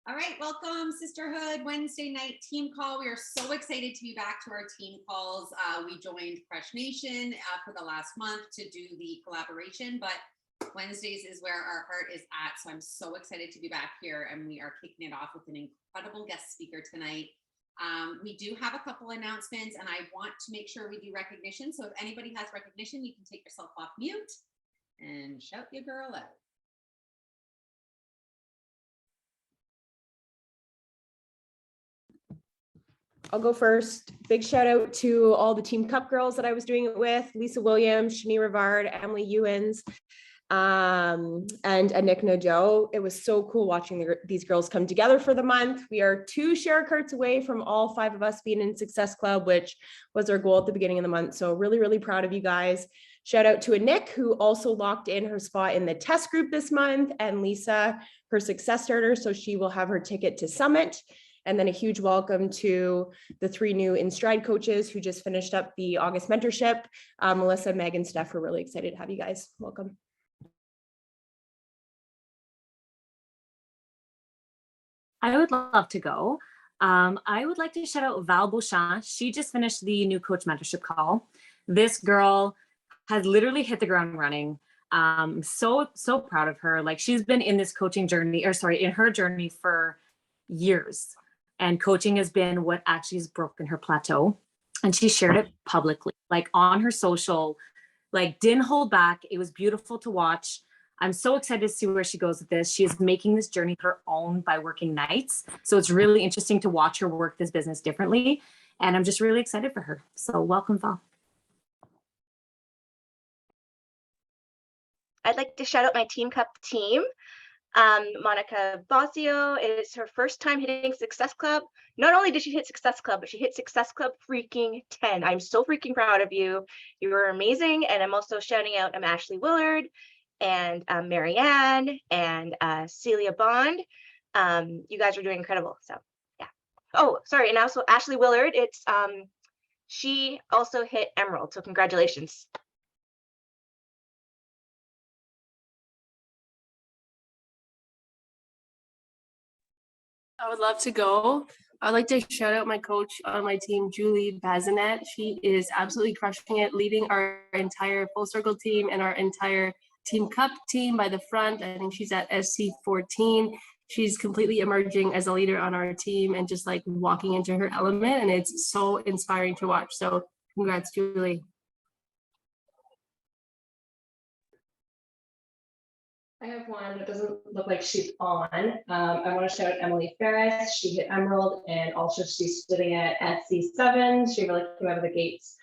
All right, welcome Sisterhood Wednesday night team call. We are so excited to be back to our team calls. We joined Fresh Nation for the last month to do the collaboration, but Wednesdays is where our heart is at. So I'm so excited to be back here, and we are kicking it off with an incredible guest speaker tonight. We do have a couple announcements, and I want to make sure we do recognition. So if anybody has recognition, you can take yourself off mute and shout your girl out. I'll go first. Big shout out to all the Team Cup girls that I was doing it with: Lisa Williams, Shani Rivard, Emily Ewens, and Nick Nadeau. It was so cool watching these girls come together for the month. We are 2 share carts away from all 5 of us being in Success Club, which was our goal at the beginning of the month. So really, really proud of you guys. Shout out to Nick, who also locked in her spot in the test group this month, and Lisa, her success starter. So she will have her ticket to Summit. And then a huge welcome to the 3 new In Stride coaches who just finished up the August mentorship. Melissa, Meg, and Steph, we're really excited to have you guys. Welcome. I would love to go. I would like to shout out Val Beauchamp. She just finished the new coach mentorship call. This girl has literally hit the ground running. So proud of her. Like, she's been in this coaching journey, in her journey for years. And coaching has been what actually has broken her plateau. And she shared it publicly, like on her social, like didn't hold back. It was beautiful to watch. I'm so excited to see where she goes with this. She is making this journey her own by working nights. So it's really interesting to watch her work this business differently. And I'm just really excited for her. So welcome, Val. I'd like to shout out my Team Cup team. Monica Bosio, is her first time hitting Success Club. Not only did she hit Success Club, but she hit Success Club freaking 10. I'm so freaking proud of you. You were amazing. And I'm also shouting out Ashley Willard and Marianne and Celia Bond. You guys are doing incredible. So yeah. Oh, sorry. And also Ashley Willard, she also hit Emerald. So congratulations. I would love to go. I'd like to shout out my coach on my team, Julie Bazinet. She is absolutely crushing it, leading our entire Full Circle team and our entire Team Cup team by the front. I think she's at SC14. She's completely emerging as a leader on our team and just like walking into her element. And it's so inspiring to watch. So congrats, Julie. I have one that doesn't look like she's on. I want to shout out Emily Ferris. She hit Emerald, and also she's sitting at SC7. She really came out of the gates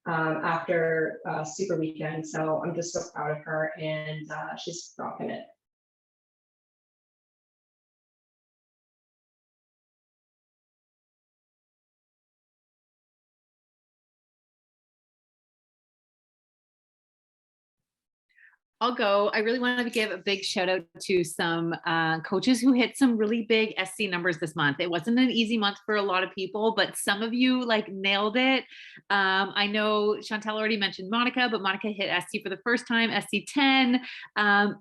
after Super Weekend. So I'm just so proud of her, and she's rocking it. I'll go. I really want to give a big shout out to some coaches who hit some really big SC numbers this month. It wasn't an easy month for a lot of people, but some of you like nailed it. I know Chantel already mentioned Monica, but Monica hit SC for the first time, SC10.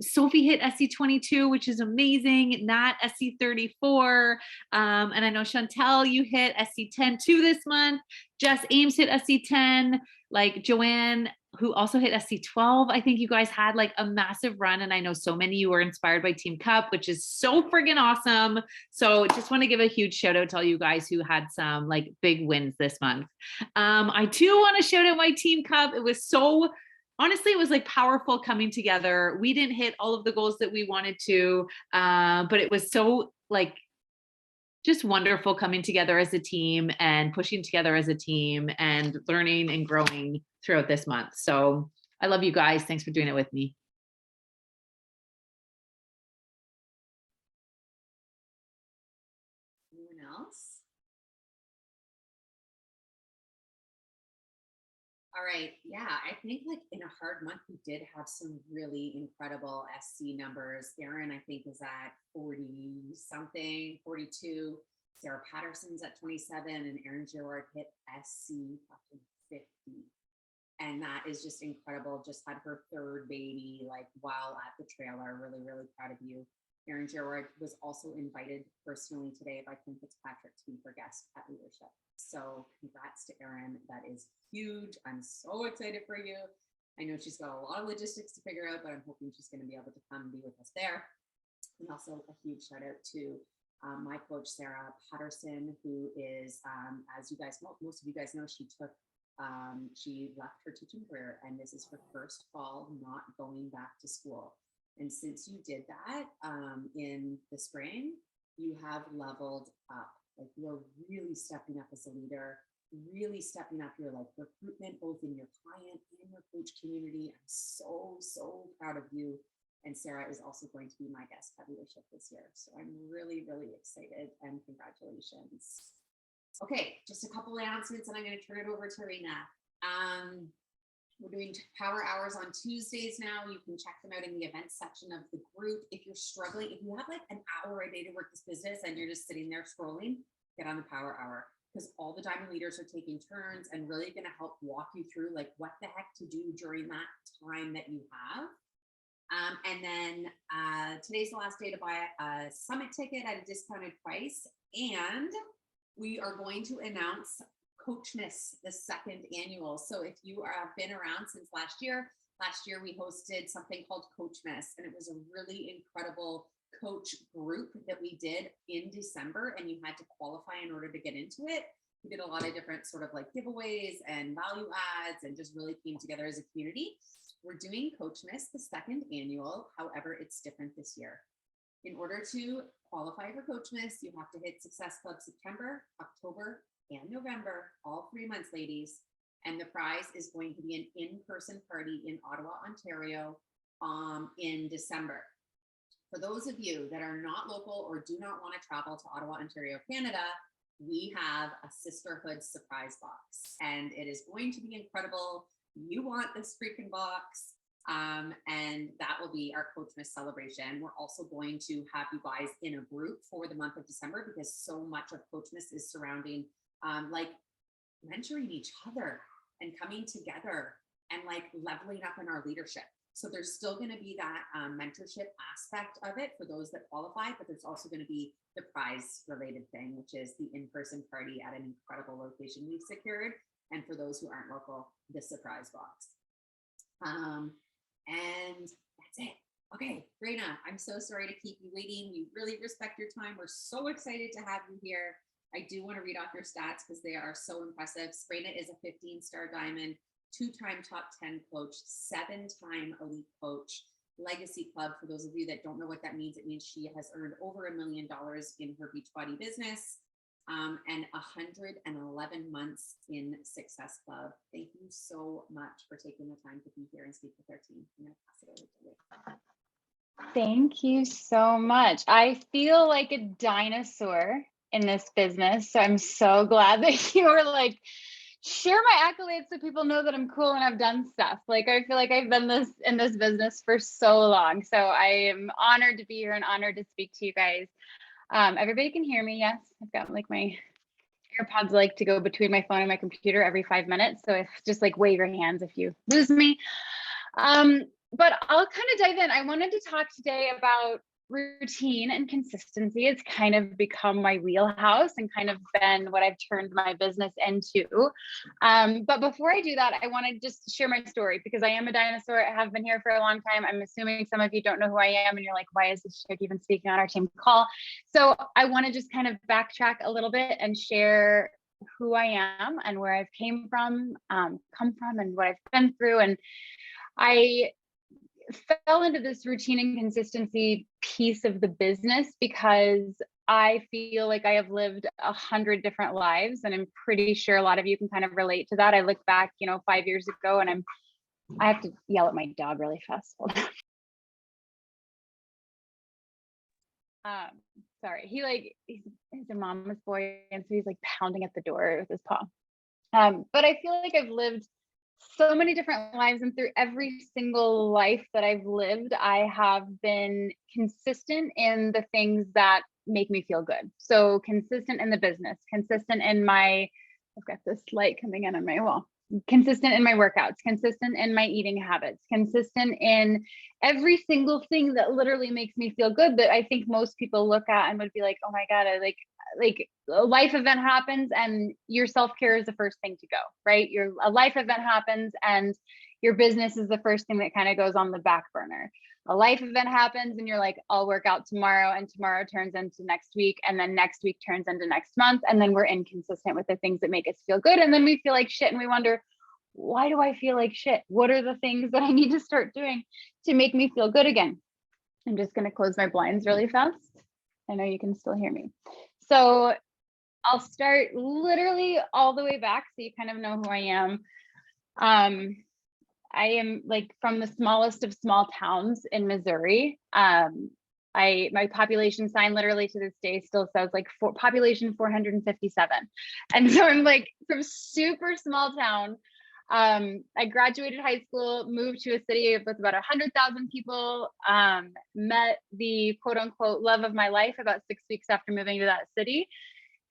Sophie hit SC22, which is amazing. Nat SC34. And I know Chantel, you hit SC10 too this month. Jess Ames hit SC10. Like Joanne, who also hit SC12. I think you guys had like a massive run, and I know so many of you were inspired by Team Cup, which is so friggin' awesome. So just want to give a huge shout out to all you guys who had some like big wins this month. I too want to shout out my Team Cup. It was so, honestly, it was like powerful coming together. We didn't hit all of the goals that we wanted to, but it was so like just wonderful coming together as a team and pushing together as a team and learning and growing throughout this month. So I love you guys. Thanks for doing it with me. Anyone else? All right. Yeah, I think like in a hard month, we did have some really incredible SC numbers. Erin, I think, is at 40 something, 42. Sarah Patterson's at 27, and Erin Gerard hit SC 50. And that is just incredible. Just had her 3rd baby, like while at the trailer. Really, really proud of you. Erin Gerard was also invited personally today by Kim Fitzpatrick to be her guest at Leadership. So congrats to Erin. That is huge. I'm so excited for you. I know she's got a lot of logistics to figure out, but I'm hoping she's going to be able to come and be with us there. And also a huge shout out to my coach, Sarah Patterson, who is, as you guys know, most of you guys know, she left her teaching career, and this is her first fall not going back to school. And since you did that in the spring, you have leveled up. Like, you're really stepping up as a leader, really stepping up your like recruitment, both in your client and your coach community. I'm so, so proud of you. And Sarah is also going to be my guest at Leadership this year. So I'm really, really excited, and congratulations. Okay, just a couple of announcements and I'm going to turn it over to Raina. We're doing power hours on Tuesdays now. You can check them out in the events section of the group. If you're struggling, if you have like an hour a day to work this business and you're just sitting there scrolling, get on the power hour, because all the diamond leaders are taking turns and really going to help walk you through like what the heck to do during that time that you have. And then today's the last day to buy a summit ticket at a discounted price. And we are going to announce Coachmas, the second annual. So if you have been around since last year we hosted something called Coachmas, and it was a really incredible coach group that we did in December, and you had to qualify in order to get into it. We did a lot of different sort of like giveaways and value adds, and just really came together as a community. We're doing Coachmas, the second annual. However, it's different this year. In order to qualify for Coachmas, you have to hit Success Club September, October, and November, all 3 months, ladies. And the prize is going to be an in-person party in Ottawa, Ontario, in December. For those of you that are not local or do not want to travel to Ottawa, Ontario, Canada, we have a sisterhood surprise box, and it is going to be incredible. You want this freaking box. And that will be our Coachmas celebration. We're also going to have you guys in a group for the month of December, because so much of Coachmas is surrounding like mentoring each other and coming together and like leveling up in our leadership. So there's still going to be that mentorship aspect of it for those that qualify, but there's also going to be the prize related thing, which is the in-person party at an incredible location we've secured. And for those who aren't local, the surprise box. And that's it. Okay, Raina, I'm so sorry to keep you waiting. We really respect your time. We're so excited to have you here. I do want to read off your stats because they are so impressive. Raina is a 15-star diamond, 2-time top 10 coach, 7-time elite coach, legacy club. For those of you that don't know what that means, it means she has earned over $1 million in her Beachbody business, and 111 months in Success Club. Thank you so much for taking the time to be here and speak with our team. I'm going to pass it over to you. Thank you so much. I feel like a dinosaur in this business. So I'm so glad that you were like, share my accolades so people know that I'm cool and I've done stuff. Like, I feel like I've been in this business for so long. So I am honored to be here and honored to speak to you guys. Everybody can hear me. Yes, I've got like my AirPods like to go between my phone and my computer every 5 minutes. So if just like wave your hands if you lose me. But I'll kind of dive in. I wanted to talk today about routine and consistency. It's kind of become my wheelhouse and kind of been what I've turned my business into. But before I do that, I want to just share my story, because I am a dinosaur. I have been here for a long time. I'm assuming some of you don't know who I am and you're like, why is this chick even speaking on our team call? So I want to just kind of backtrack a little bit and share who I am and where I've come from and what I've been through. And I fell into this routine and consistency piece of the business because I feel like I have lived 100 different lives, and I'm pretty sure a lot of you can kind of relate to that. I look back, 5 years ago, and I have to yell at my dog really fast. Hold on. Sorry, he's a mama's boy, and so he's like pounding at the door with his paw. But I feel like I've lived so many different lives, and through every single life that I've lived, I have been consistent in the things that make me feel good. So consistent in the business, consistent in I've got this light coming in on my wall. consistent in my workouts, consistent in my eating habits, consistent in every single thing that literally makes me feel good, that I think most people look at and would be like, oh my God, like a life event happens and your self-care is the first thing to go, right? A life event happens and your business is the first thing that kind of goes on the back burner. A life event happens and you're like, I'll work out tomorrow, and tomorrow turns into next week, and then next week turns into next month, and then we're inconsistent with the things that make us feel good, and then we feel like shit and we wonder, why do I feel like shit? What are the things that I need to start doing to make me feel good again? I'm just going to close my blinds really fast. I know you can still hear me. So I'll start literally all the way back so you kind of know who I am. I am like from the smallest of small towns in Missouri. My population sign literally to this day still says like population 457. And so I'm like from super small town. I graduated high school, moved to a city with about 100,000 people, met the quote unquote love of my life about 6 weeks after moving to that city,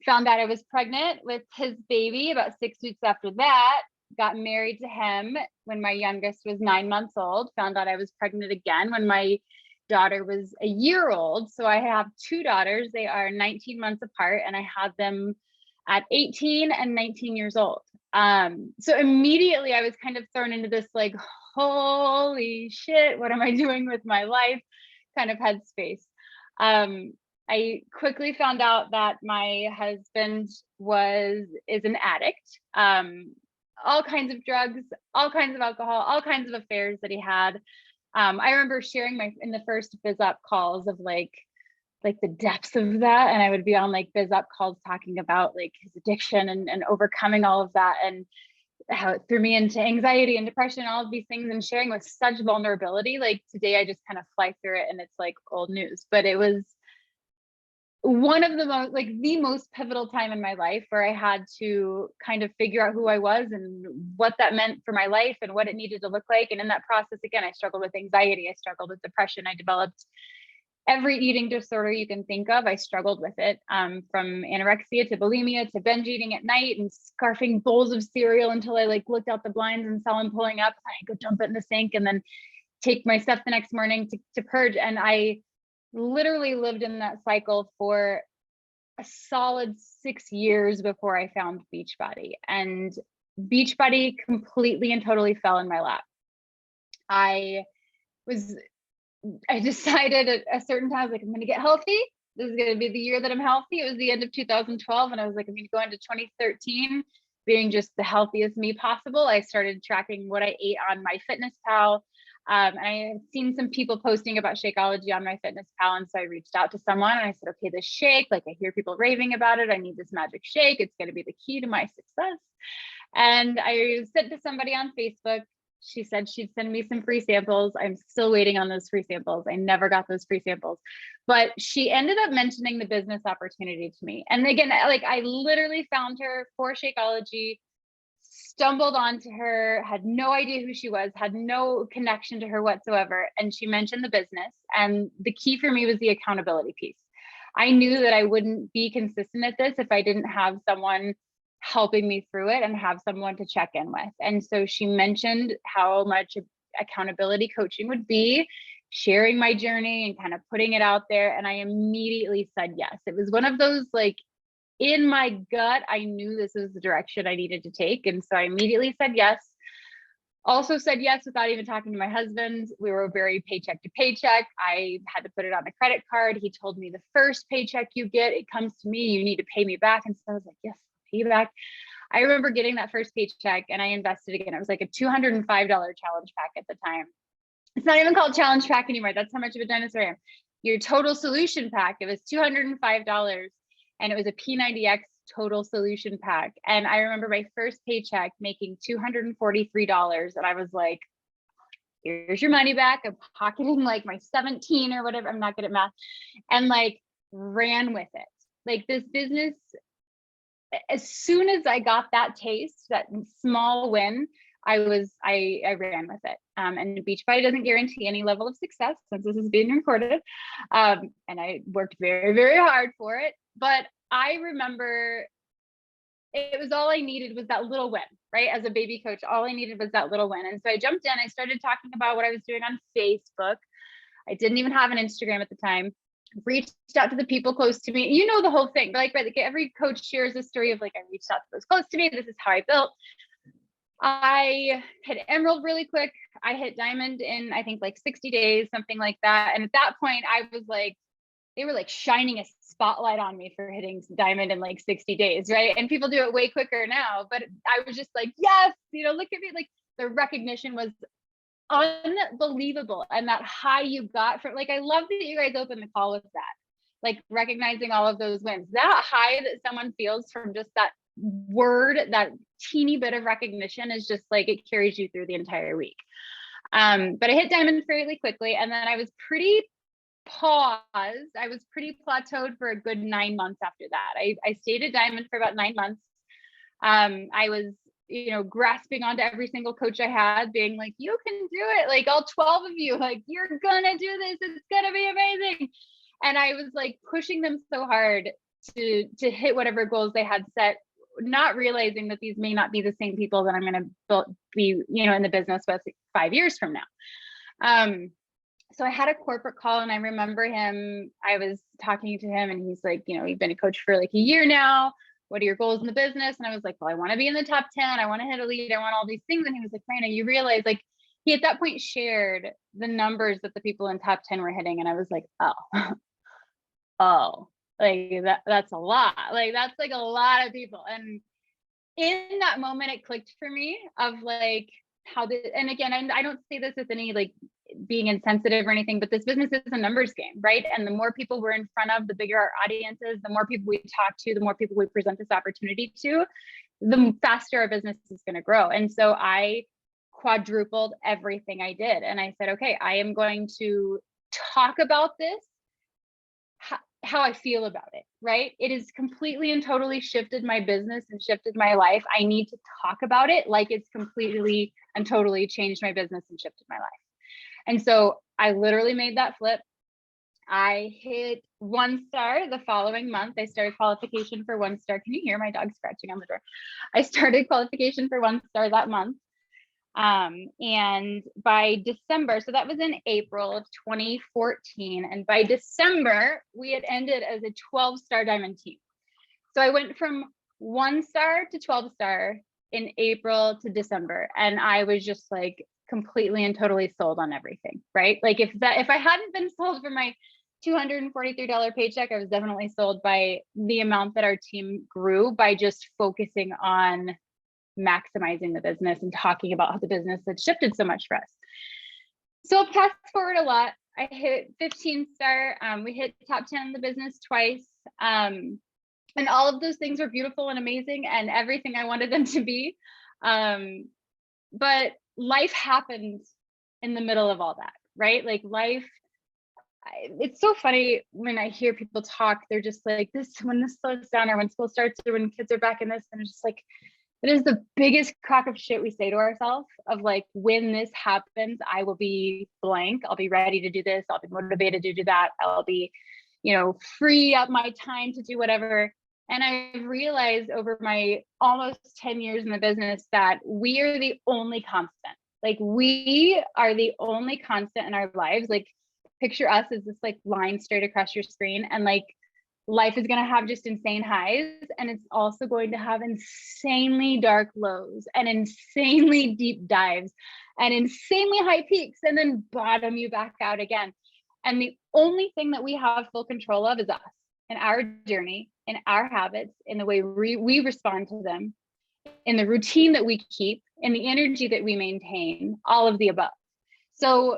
found out I was pregnant with his baby about 6 weeks after that, got married to him when my youngest was 9 months old, found out I was pregnant again when my daughter was a year old. So I have 2 daughters. They are 19 months apart, and I had them at 18 and 19 years old. So immediately I was kind of thrown into this like, holy shit, what am I doing with my life kind of headspace. I quickly found out that my husband is an addict. All kinds of drugs, all kinds of alcohol, all kinds of affairs that he had. I remember sharing in the first biz up calls of like the depths of that. And I would be on like biz up calls talking about like his addiction and overcoming all of that, and how it threw me into anxiety and depression, all of these things, and sharing with such vulnerability. Like today I just kind of fly through it and it's like old news, but it was one of the most pivotal time in my life where I had to kind of figure out who I was and what that meant for my life and what it needed to look like. And in that process, again, I struggled with anxiety. I struggled with depression. I developed every eating disorder you can think of. I struggled with it, from anorexia to bulimia to binge eating at night and scarfing bowls of cereal until I like looked out the blinds and saw them pulling up. I go dump it in the sink and then take my stuff the next morning to purge. And I literally lived in that cycle for a solid 6 years before I found Beachbody, and Beachbody completely and totally fell in my lap. I decided at a certain time, I was like, I'm going to get healthy. This is going to be the year that I'm healthy. It was the end of 2012. And I was like, I'm going to go into 2013 being just the healthiest me possible. I started tracking what I ate on MyFitnessPal. And I had seen some people posting about Shakeology on MyFitnessPal. And so I reached out to someone and I said, okay, this shake, like I hear people raving about it. I need this magic shake. It's going to be the key to my success. And I sent to somebody on Facebook. She said she'd send me some free samples. I'm still waiting on those free samples. I never got those free samples, but she ended up mentioning the business opportunity to me. And again, like I literally found her for Shakeology, stumbled onto her, had no idea who she was, had no connection to her whatsoever. And she mentioned the business. And the key for me was the accountability piece. I knew that I wouldn't be consistent at this if I didn't have someone helping me through it and have someone to check in with. And so she mentioned how much accountability coaching would be, sharing my journey and kind of putting it out there. And I immediately said yes. It was one of those, like, in my gut, I knew this was the direction I needed to take. And so I immediately said yes. Also said yes without even talking to my husband. We were very paycheck to paycheck. I had to put it on a credit card. He told me the first paycheck you get, it comes to me, you need to pay me back. And so I was like, yes, pay you back. I remember getting that first paycheck and I invested again. It was like a $205 challenge pack at the time. It's not even called challenge pack anymore. That's how much of a dinosaur I am. Your total solution pack, it was $205 and it was a P90X total solution pack. And I remember my first paycheck making $243. And I was like, here's your money back. I'm pocketing like my 17 or whatever. I'm not good at math. And like ran with it. Like this business, as soon as I got that taste, that small win, I ran with it. And Beachbody doesn't guarantee any level of success since this is being recorded. And I worked very, very hard for it. But I remember it was all I needed was that little win, right? As a baby coach, all I needed was that little win. And so I jumped in, I started talking about what I was doing on Facebook. I didn't even have an Instagram at the time. Reached out to the people close to me. You know the whole thing, right? Like every coach shares a story of like, I reached out to those close to me. This is how I built. I hit Emerald really quick. I hit Diamond in, I think, like 60 days, something like that. And at that point, I was like, they were like shining a spotlight on me for hitting Diamond in like 60 days, right? And people do it way quicker now, but I was just like, yes, look at me. Like the recognition was unbelievable. And that high you got from, like, I love that you guys opened the call with that, like recognizing all of those wins. That high that someone feels from just that word, that teeny bit of recognition, is just like, it carries you through the entire week. But I hit Diamond fairly quickly, and then I was pretty plateaued for a good 9 months after that. I stayed at Diamond for about 9 months. I was, grasping onto every single coach I had, being like, you can do it. Like all 12 of you, like, you're gonna do this. It's gonna be amazing. And I was like pushing them so hard to hit whatever goals they had set, not realizing that these may not be the same people that I'm going to be, in the business with 5 years from now. So I had a corporate call, and I remember I was talking to him, and he's like, you've been a coach for like a year now. What are your goals in the business? And I was like, well, I want to be in the top 10. I want to hit a lead. I want all these things. And he was like, Raina, you realize, like, he at that point shared the numbers that the people in top 10 were hitting. And I was like, oh, like that's a lot. Like, that's like a lot of people. And in that moment, it clicked for me of like and again, I don't say this with any like being insensitive or anything, but this business is a numbers game, right? And the more people we're in front of, the bigger our audience is, the more people we talk to, the more people we present this opportunity to, the faster our business is going to grow. And so I quadrupled everything I did. And I said, okay, I am going to talk about this, how I feel about it, right? It has completely and totally shifted my business and shifted my life. I need to talk about it like it's completely and totally changed my business and shifted my life. And so I literally made that flip. I hit 1 star the following month. I started qualification for 1 star. Can you hear my dog scratching on the door? I started qualification for 1 star that month. And by December, so that was in April of 2014. And by December, we had ended as a 12-star Diamond team. So I went from 1 star to 12 star in April to December. And I was just like completely and totally sold on everything, right? Like if I hadn't been sold for my $243 paycheck, I was definitely sold by the amount that our team grew by just focusing on maximizing the business and talking about how the business had shifted so much for us. So I'll fast forward a lot. I hit 15 star. We hit top 10 in the business twice. And all of those things were beautiful and amazing and everything I wanted them to be. But life happened in the middle of all that, right? Like life, it's so funny when I hear people talk, they're just like, when this slows down or when school starts or when kids are back in this, and it's just like, it is the biggest crock of shit we say to ourselves of like, when this happens, I will be blank. I'll be ready to do this. I'll be motivated to do that. I'll be, free up my time to do whatever. And I've realized over my almost 10 years in the business that we are the only constant. Like we are the only constant in our lives. Like picture us as this like line straight across your screen, and like life is going to have just insane highs, and it's also going to have insanely dark lows and insanely deep dives and insanely high peaks, and then bottom you back out again. And the only thing that we have full control of is us and our journey and our habits, in the way we respond to them, in the routine that we keep, in the energy that we maintain, all of the above. So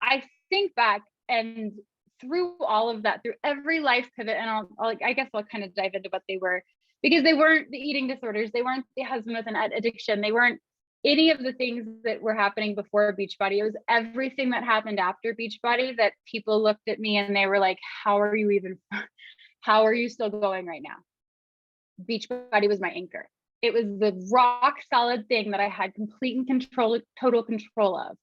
I think back, and through all of that, through every life pivot, and I guess I'll kind of dive into what they were, because they weren't the eating disorders, they weren't the husband with an addiction, they weren't any of the things that were happening before Beachbody. It was everything that happened after Beachbody that people looked at me and they were like, how are you still going right now? Beachbody was my anchor. It was the rock solid thing that I had complete and total control of,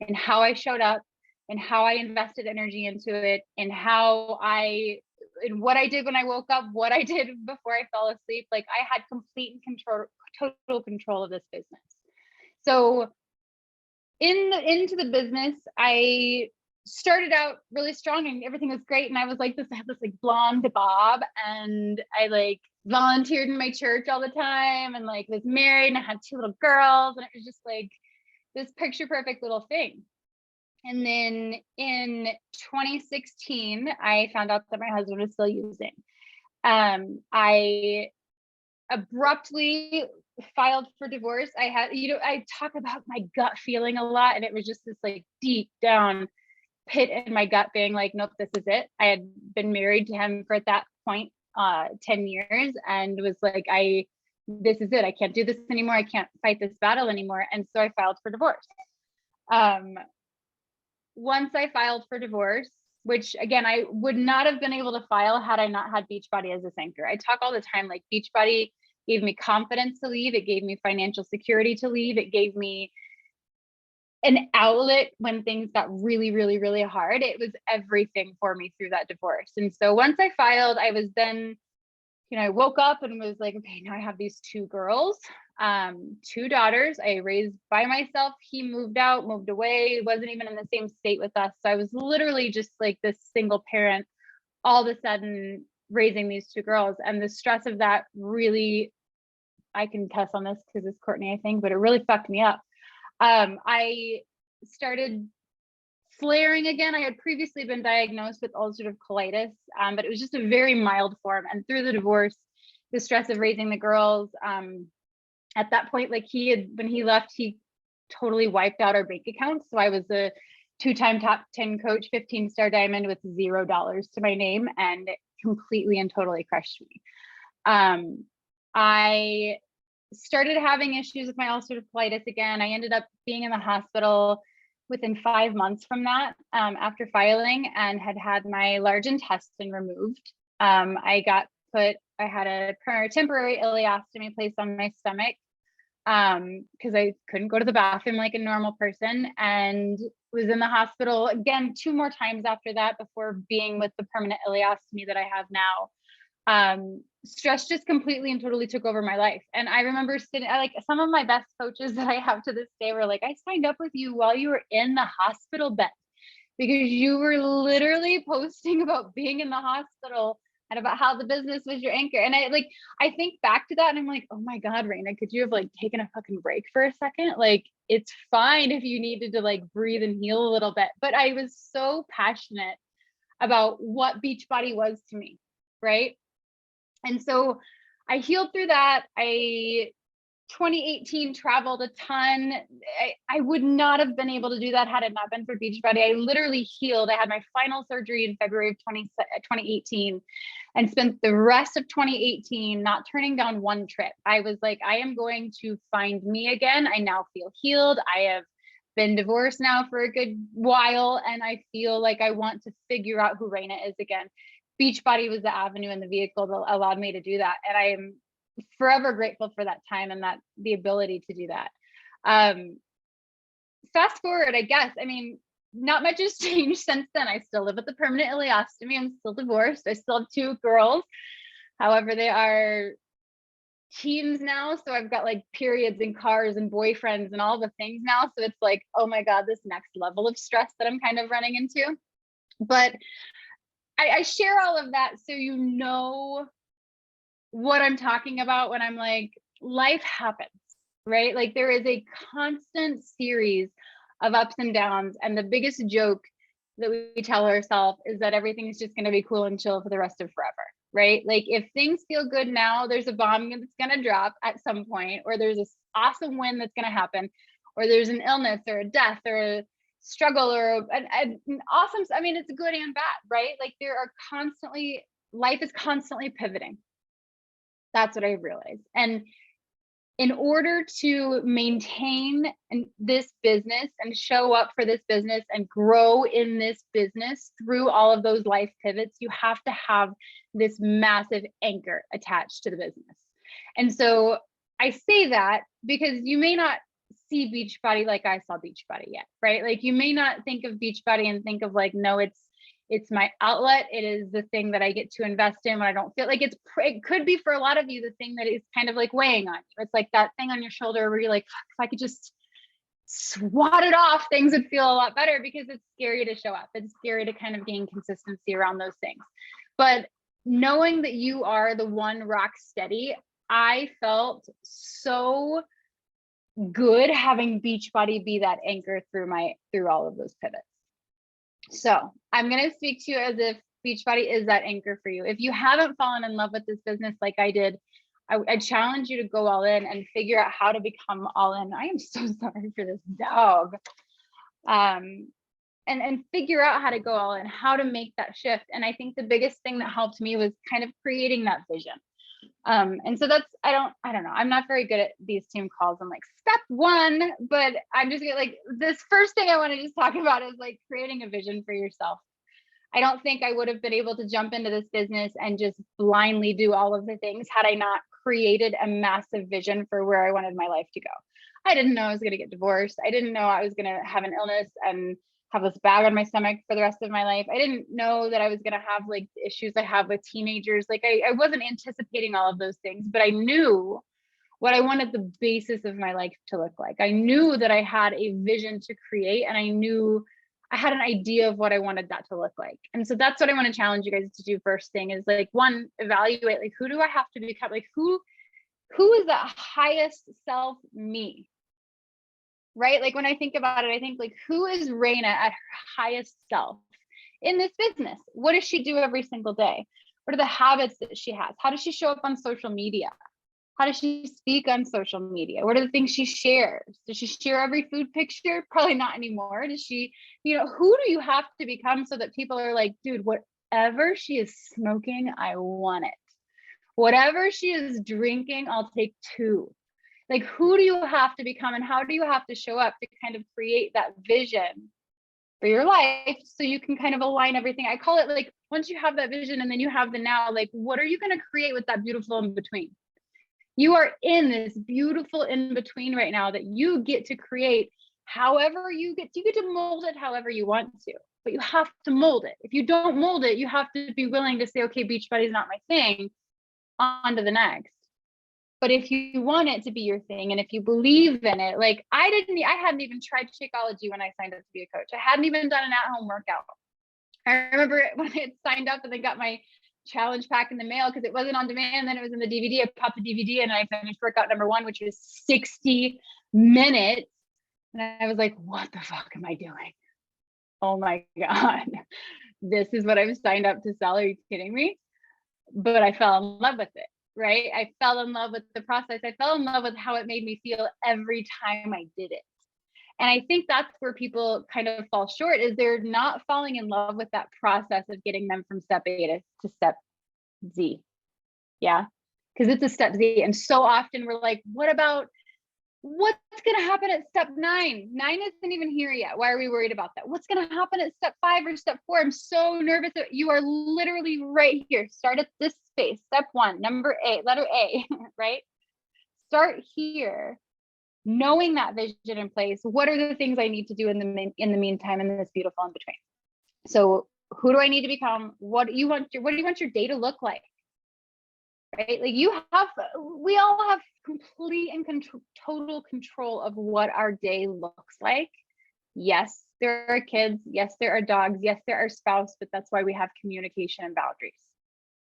and how I showed up, and how I invested energy into it, and how I in what I did when I woke up, what I did before I fell asleep. Like I had complete control, total control of this business. So into the business, I started out really strong and everything was great. And I was like I had this like blonde bob, and I like volunteered in my church all the time, and like was married, and I had 2 little girls, and it was just like this picture perfect little thing. And then in 2016, I found out that my husband was still using. I abruptly filed for divorce. I had, I talk about my gut feeling a lot, and it was just this like deep down pit in my gut being like, nope, this is it. I had been married to him for at that point 10 years, and was like, this is it. I can't do this anymore. I can't fight this battle anymore. And so I filed for divorce. Once I filed for divorce, which again, I would not have been able to file had I not had Beachbody as this anchor. I talk all the time, like Beachbody gave me confidence to leave. It gave me financial security to leave. It gave me an outlet when things got really, really, really hard. It was everything for me through that divorce. And so once I filed, I was then, I woke up and was like, okay, now I have these 2 girls, 2 daughters I raised by myself. He moved out, moved away, wasn't even in the same state with us. So I was literally just like this single parent, all of a sudden raising these 2 girls. And the stress of that really, I can cuss on this because it's Courtney, I think, but it really fucked me up. I started flaring again. I had previously been diagnosed with ulcerative colitis, but it was just a very mild form. And through the divorce, the stress of raising the girls, at that point, like when he left, he totally wiped out our bank account. So I was a 2-time top 10 coach, 15-star diamond with $0 to my name, and it completely and totally crushed me. I started having issues with my ulcerative colitis again. I ended up being in the hospital within 5 months from that, after filing, and had my large intestine removed. I had a temporary ileostomy placed on my stomach, because I couldn't go to the bathroom like a normal person, and was in the hospital again 2 more times after that before being with the permanent ileostomy that I have now. Stress just completely and totally took over my life. And I remember like some of my best coaches that I have to this day were like, I signed up with you while you were in the hospital bed, because you were literally posting about being in the hospital and about how the business was your anchor. And I think back to that and I'm like, oh my God, Raina, could you have like taken a fucking break for a second? Like, it's fine if you needed to like breathe and heal a little bit. But I was so passionate about what Beachbody was to me, right? And so I healed through that. 2018 traveled a ton. I would not have been able to do that had it not been for Beachbody. I literally healed. I had my final surgery in February of 2018 and spent the rest of 2018 not turning down one trip. I was like, I am going to find me again. I now feel healed. I have been divorced now for a good while, and I feel like I want to figure out who Raina is again. Beachbody was the avenue and the vehicle that allowed me to do that. And I am forever grateful for that time and that the ability to do that. Fast forward, I guess, I mean, not much has changed since then. I still live with the permanent ileostomy. I'm still divorced. I still have 2 girls. However, they are teens now. So I've got like periods and cars and boyfriends and all the things now. So it's like, oh my God, this next level of stress that I'm kind of running into. But I share all of that so you know what I'm talking about when I'm like, life happens, right? Like there is a constant series of ups and downs. And the biggest joke that we tell ourselves is that everything is just going to be cool and chill for the rest of forever, right? Like if things feel good now, there's a bomb that's going to drop at some point, or there's this awesome win that's going to happen, or there's an illness or a death or a struggle or an awesome, I mean, it's good and bad, right? Like life is constantly pivoting. That's what I realized. And in order to maintain this business and show up for this business and grow in this business through all of those life pivots, you have to have this massive anchor attached to the business. And so I say that because you may not see Beachbody like I saw Beachbody yet, right? Like you may not think of Beachbody and think of like, no, it's It's my outlet. It is the thing that I get to invest in when I don't feel like it could be for a lot of you, the thing that is kind of like weighing on you. It's like that thing on your shoulder where you're like, fuck, if I could just swat it off, things would feel a lot better, because it's scary to show up. It's scary to kind of gain consistency around those things. But knowing that you are the one rock steady, I felt so good having Beachbody be that anchor through all of those pivots. So I'm going to speak to you as if Beachbody is that anchor for you. If you haven't fallen in love with this business like I did, I challenge you to go all in and figure out how to become all in. I am so sorry for this dog. And figure out how to go all in, how to make that shift. And I think the biggest thing that helped me was kind of creating that vision. And so that's, I don't know. I'm not very good at these team calls. I'm like, step one, but I'm just gonna, like, this first thing I want to just talk about is like creating a vision for yourself. I don't think I would have been able to jump into this business and just blindly do all of the things had I not created a massive vision for where I wanted my life to go. I didn't know I was going to get divorced. I didn't know I was going to have an illness and have this bag on my stomach for the rest of my life. I didn't know that I was going to have like the issues I have with teenagers. Like I wasn't anticipating all of those things, but I knew what I wanted the basis of my life to look like. I knew that I had a vision to create, and I knew I had an idea of what I wanted that to look like. And so that's what I want to challenge you guys to do. First thing is like, one, evaluate, like, who do I have to become? Like who is that highest self me? Right? Like when I think about it, I think like, who is Raina at her highest self in this business? What does she do every single day? What are the habits that she has? How does she show up on social media? How does she speak on social media? What are the things she shares? Does she share every food picture? Probably not anymore. Does she, who do you have to become so that people are like, dude, whatever she is smoking, I want it. Whatever she is drinking, I'll take two. Like, who do you have to become, and how do you have to show up to kind of create that vision for your life so you can kind of align everything? I call it like, once you have that vision and then you have the now, like, what are you going to create with that beautiful in between? You are in this beautiful in between right now that you get to create however you get to mold it however you want to, but you have to mold it. If you don't mold it, you have to be willing to say, okay, Beachbody is not my thing, on to the next. But if you want it to be your thing, and if you believe in it, like I hadn't even tried Shakeology when I signed up to be a coach. I hadn't even done an at-home workout. I remember when I had signed up and then got my challenge pack in the mail, because it wasn't on demand, then it was in the DVD. I popped the DVD and I finished workout number 1, which was 60 minutes. And I was like, what the fuck am I doing? Oh my God, this is what I've signed up to sell. Are you kidding me? But I fell in love with it, right? I fell in love with the process. I fell in love with how it made me feel every time I did it. And I think that's where people kind of fall short, is they're not falling in love with that process of getting them from step A to step Z. Yeah. Because it's a step Z. And so often we're like, what's going to happen at step 9? 9 isn't even here yet. Why are we worried about that? What's going to happen at step 5 or step 4? I'm so nervous. You are literally right here. Start at this space. Step 1, number A, letter A, right? Start here. Knowing that vision in place, what are the things I need to do in the meantime, in this beautiful in between? So who do I need to become? What do you want your day to look like? Right? Like we all have complete and total control of what our day looks like. Yes, there are kids. Yes, there are dogs. Yes, there are spouse, but that's why we have communication and boundaries,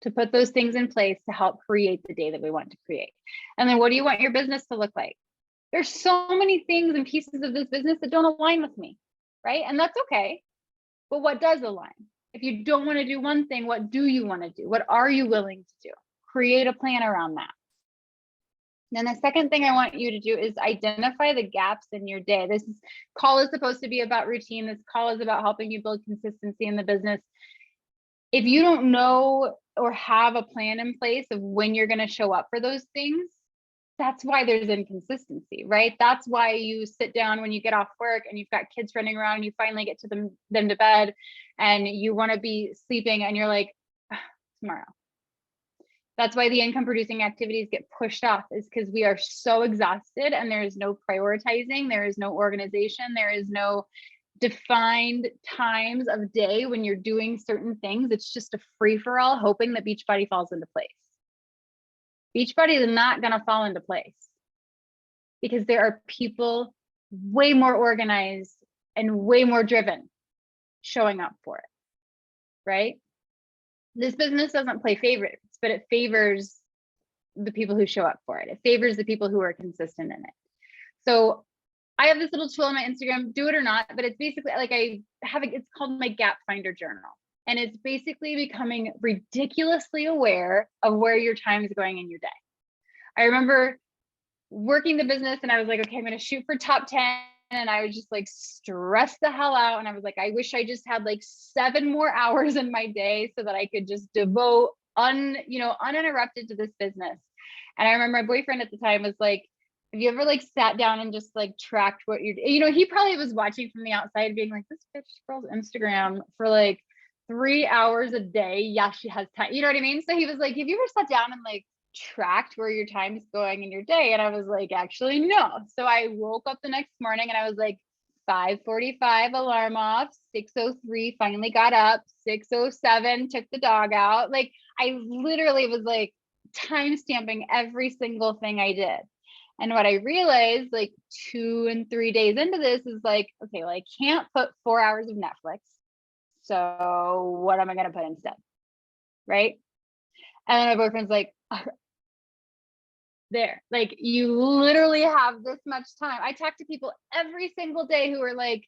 to put those things in place to help create the day that we want to create. And then what do you want your business to look like? There's so many things and pieces of this business that don't align with me, right? And that's okay. But what does align? If you don't want to do one thing, what do you want to do? What are you willing to do? Create a plan around that. Then the second thing I want you to do is identify the gaps in your day. This call is supposed to be about routine. This call is about helping you build consistency in the business. If you don't know or have a plan in place of when you're going to show up for those things, that's why there's inconsistency, right? That's why you sit down when you get off work and you've got kids running around and you finally get to them to bed and you want to be sleeping and you're like, tomorrow. That's why the income producing activities get pushed off, is because we are so exhausted and there is no prioritizing. There is no organization. There is no defined times of day when you're doing certain things. It's just a free for all, hoping that Beachbody falls into place. Beachbody is not going to fall into place because there are people way more organized and way more driven showing up for it, right? This business doesn't play favorites, but it favors the people who show up for it. It favors the people who are consistent in it. So I have this little tool on my Instagram, do it or not, but it's basically like it's called my Gap Finder Journal. And it's basically becoming ridiculously aware of where your time is going in your day. I remember working the business and I was like, okay, I'm going to shoot for top 10. And I was just like stressed the hell out. And I was like, I wish I just had like 7 more hours in my day so that I could just devote uninterrupted to this business. And I remember my boyfriend at the time was like, have you ever like sat down and just like tracked what he probably was watching from the outside being like, this bitch scrolls Instagram for like 3 hours a day. Yeah, she has time. You know what I mean? So he was like, have you ever sat down and like tracked where your time is going in your day? And I was like, actually, no. So I woke up the next morning and I was like, 5:45 alarm off, 6:03 finally got up, 6:07 took the dog out. Like I literally was like time stamping every single thing I did. And what I realized like 2 and 3 days into this is like, okay, well, I can't put 4 hours of Netflix. So what am I going to put instead? Right. And then my boyfriend's like, there, like you literally have this much time. I talk to people every single day who are like,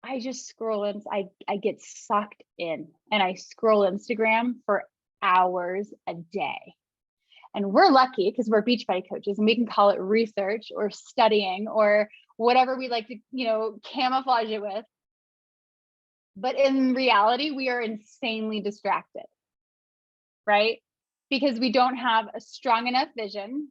I just scroll and I get sucked in and I scroll Instagram for hours a day. And we're lucky because we're Beachbody coaches and we can call it research or studying or whatever we like to, camouflage it with. But in reality, we are insanely distracted, right? Because we don't have a strong enough vision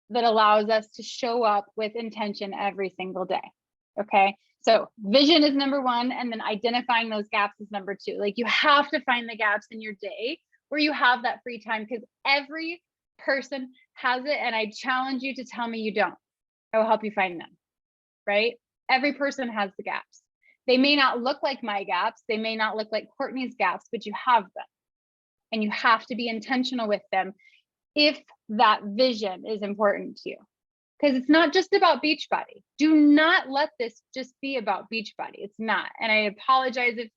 that allows us to show up with intention every single day. Okay. So vision is number 1. And then identifying those gaps is number 2. Like you have to find the gaps in your day where you have that free time because every person has it. And I challenge you to tell me you don't. I will help you find them, right? Every person has the gaps. They may not look like my gaps. They may not look like Courtney's gaps, but you have them. And you have to be intentional with them if that vision is important to you. Because it's not just about Beachbody. Do not let this just be about Beachbody. It's not. And I apologize if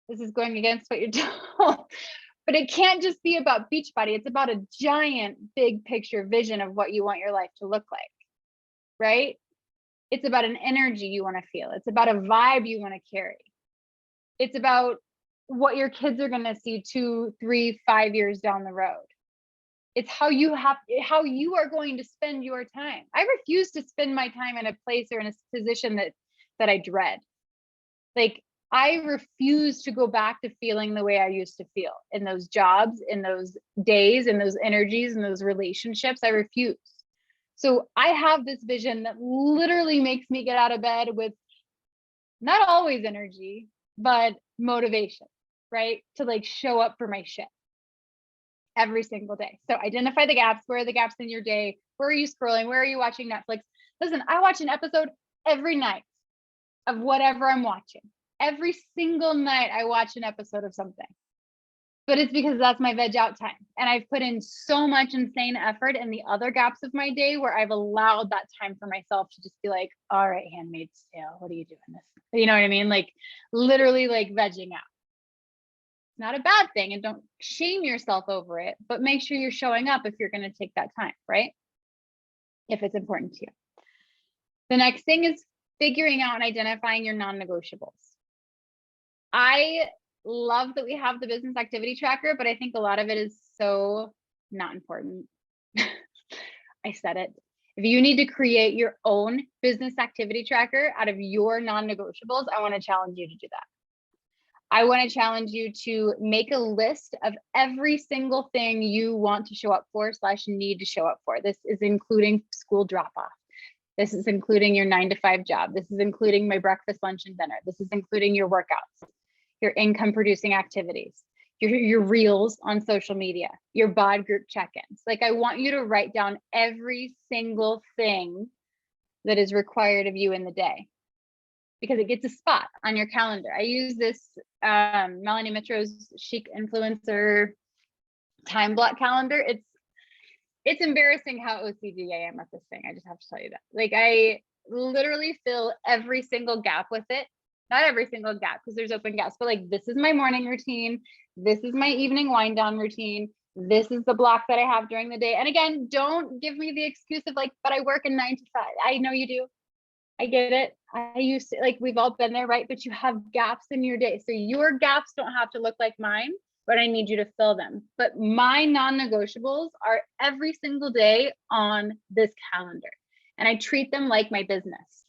this is going against what you're told, but it can't just be about Beachbody. It's about a giant, big picture vision of what you want your life to look like, right? It's about an energy you want to feel. It's about a vibe you want to carry. It's about what your kids are going to see 2, 3, 5 years down the road. It's how you are going to spend your time. I refuse to spend my time in a place or in a position that I dread. Like I refuse to go back to feeling the way I used to feel in those jobs, in those days, in those energies, in those relationships. I refuse. So I have this vision that literally makes me get out of bed with not always energy, but motivation, right? To like show up for my shit every single day. So identify the gaps. Where are the gaps in your day? Where are you scrolling? Where are you watching Netflix? Listen, I watch an episode every night of whatever I'm watching. Every single night I watch an episode of something. But it's because that's my veg out time. And I've put in so much insane effort in the other gaps of my day where I've allowed that time for myself to just be like, all right, Handmaid's Tale, what are you doing this? You know what I mean? Like literally like vegging out. Not a bad thing, and don't shame yourself over it, but make sure you're showing up if you're going to take that time, right? If it's important to you. The next thing is figuring out and identifying your non-negotiables. I love that we have the business activity tracker, but I think a lot of it is so not important. I said it. If you need to create your own business activity tracker out of your non-negotiables, I want to challenge you to do that. I want to challenge you to make a list of every single thing you want to show up for / need to show up for. This is including school drop off. This is including your 9 to 5 job. This is including my breakfast, lunch, and dinner. This is including your workouts, your income producing activities, your reels on social media, your bod group check-ins. Like I want you to write down every single thing that is required of you in the day. because it gets a spot on your calendar. I use this Melanie Mitro's Chic Influencer time block calendar. It's embarrassing how OCD I am at this thing. I just have to tell you that. Like, I literally fill every single gap with it. Not every single gap, because there's open gaps, but like, this is my morning routine. This is my evening wind down routine. This is the block that I have during the day. And again, don't give me the excuse of like, but I work a 9 to 5. I know you do. I get it. I used to, like, we've all been there, right? But you have gaps in your day. So your gaps don't have to look like mine, but I need you to fill them. But my non-negotiables are every single day on this calendar, and I treat them like my business.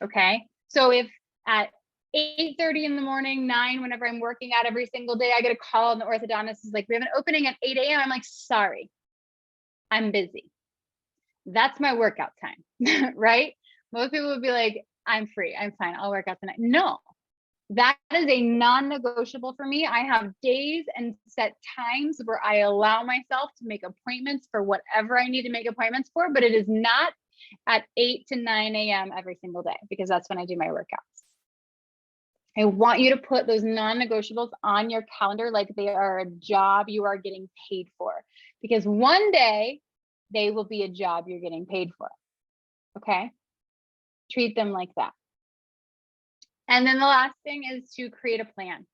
Okay. So if at 8:30 in the morning, 9, whenever I'm working out every single day, I get a call and the orthodontist is like, we have an opening at 8 a.m. I'm like, sorry, I'm busy. That's my workout time, right? Most people would be like, I'm free, I'm fine, I'll work out tonight. No, that is a non-negotiable for me. I have days and set times where I allow myself to make appointments for whatever I need to make appointments for, but it is not at 8 to 9 a.m. every single day, because that's when I do my workouts. I want you to put those non-negotiables on your calendar like they are a job you are getting paid for, because one day they will be a job you're getting paid for. Okay. Treat them like that. And then the last thing is to create a plan.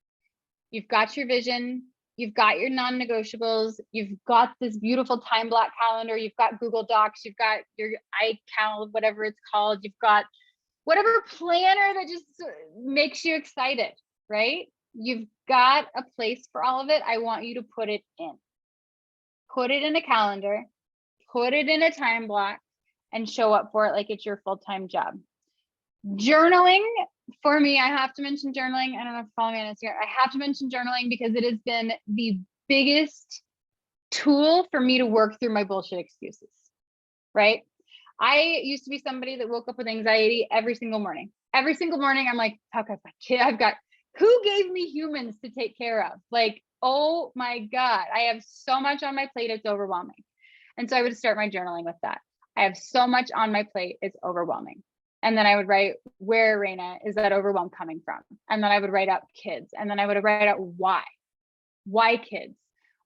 You've got your vision, you've got your non-negotiables, you've got this beautiful time block calendar, you've got Google Docs, you've got your iCal, whatever it's called, you've got whatever planner that just makes you excited, right? You've got a place for all of it. I want you to put it in. Put it in a calendar, put it in a time block, and show up for it like it's your full-time job. Journaling, for me, I have to mention journaling. I don't know if you follow me on Instagram. I have to mention journaling because it has been the biggest tool for me to work through my bullshit excuses, right? I used to be somebody that woke up with anxiety every single morning. Every single morning, I'm like, fuck, I've got, who gave me humans to take care of? Like, oh my God, I have so much on my plate, it's overwhelming. And so I would start my journaling with that. I have so much on my plate, it's overwhelming. And then I would write, where, Raina, is that overwhelm coming from? And then I would write out kids. And then I would write out why. Why kids?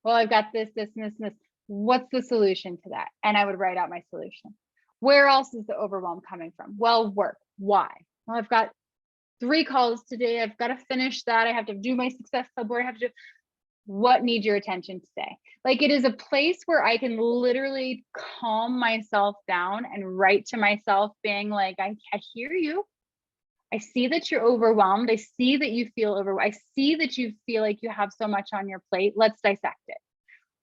Well, I've got this, this, and this, and this. What's the solution to that? And I would write out my solution. Where else is the overwhelm coming from? Well, work. Why? Well, I've got 3 calls today. I've got to finish that. I have to do my success club board. I have to do what needs your attention today. Like, it is a place where I can literally calm myself down and write to myself being like, I hear you. I see that you're overwhelmed. I see that you feel overwhelmed. I see that you feel like you have so much on your plate. Let's dissect it.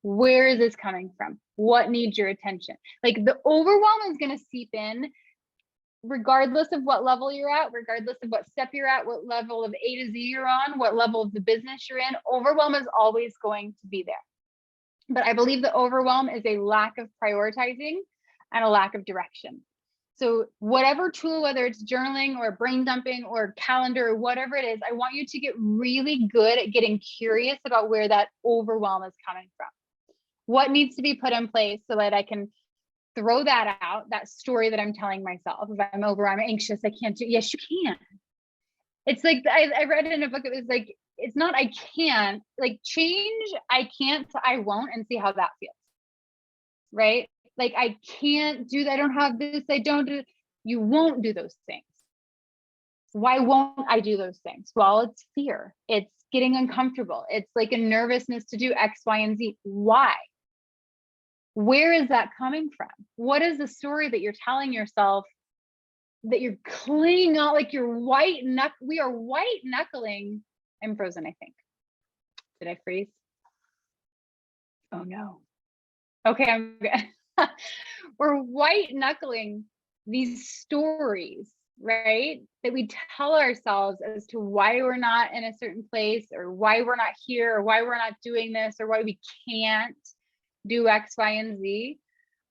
Where is this coming from? What needs your attention? Like, the overwhelm is going to seep in regardless of what level you're at, regardless of what step you're at, what level of A to Z you're on, what level of the business you're in. Overwhelm is always going to be there. But I believe the overwhelm is a lack of prioritizing and a lack of direction. So whatever tool, whether it's journaling or brain dumping or calendar or whatever it is, I want you to get really good at getting curious about where that overwhelm is coming from. What needs to be put in place so that I can throw that out, that story that I'm telling myself. If I'm I'm anxious, I can't do, yes, you can. It's like, I read it in a book, it was like, it's not, I can't, like, change, I can't to I won't, and see how that feels, right? Like, I can't do that, I don't have this, I don't do, you won't do those things. Why won't I do those things? Well, it's fear, it's getting uncomfortable, it's like a nervousness to do X, Y, and Z. Why? Where is that coming from? What is the story that you're telling yourself that you're clinging on, like you're we are white knuckling. I'm frozen, I think. Did I freeze? Oh no. Okay, I'm good. We're white knuckling these stories, right? That we tell ourselves as to why we're not in a certain place, or why we're not here, or why we're not doing this, or why we can't do X, Y, and Z.